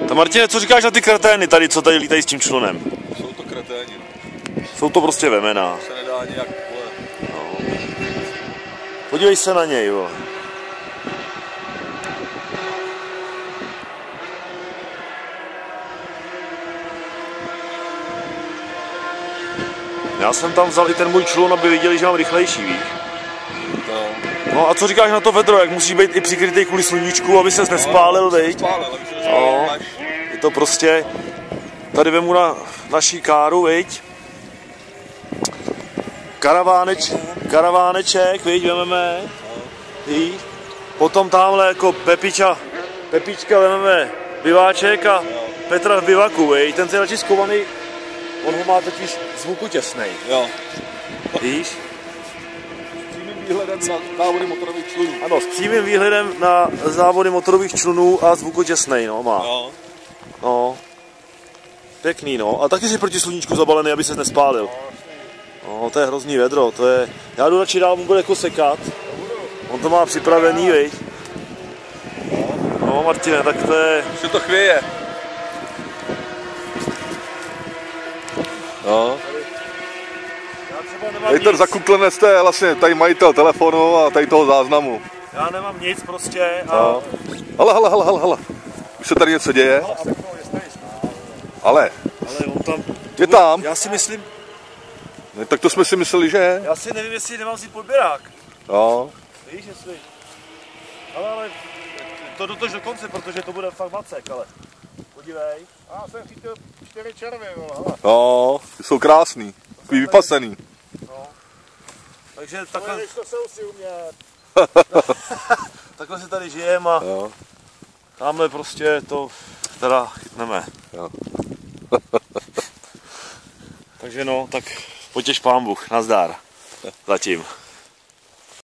Tak Martine, co říkáš na ty kretény tady, co tady lítají s tím člunem? Jsou to kreténi. Jsou to prostě vemena. Se nedá nějak, no. Podívej se na něj, vole. Já jsem tam vzal i ten můj člun, aby viděli, že mám rychlejší, víš? No a co říkáš na to vedro, jak musí být i přikrytý kvůli sluníčku, aby ses nespálil, viď? No, je to prostě, tady vemu na naší káru, viď? Karaváneček, viď, vememe, viď? Potom tamhle jako Pepička vememe biváček a Petra v bivaku, viď? Ten je radši skovaný, on ho má totiž zvuku těsnej. Jo. Víš? Výhledem na závody motorových člunů. Ano, s přímým výhledem na závody motorových člunů a zvukotěsnej, no, má. Jo. No. Pěkný, no. A taky si proti sluníčku zabalený, aby ses nespálil. No, to je hrozný vedro, to je... Já jdu radši dál, on bude jako sekat. On to má připravený, viď? No, Martine, tak to je... Už to chvěje. No. Hejter zakuklené jste vlastně tady majitel telefonu a tady toho záznamu. Já nemám nic prostě a... No. Hele. Už se tady něco děje. Ale on tam... Je tam. Já si myslím... Ne, tak to jsme si mysleli, že? Já si nevím, jestli nemám vzít podběrák. Jo. Víš, jestli... Ale to dotoč do konce, protože to bude fakt macek, ale... Podívej. Já jsem chytil 4 červy, vole. Jo, ty jsou krásný. Takový vypasený. No. Takže takhle... Než to jsou si umět. Takhle si tady žijeme a tamhle prostě to teda chytneme. Jo. Takže no, tak potěš pán Bůh, nazdár. Zatím.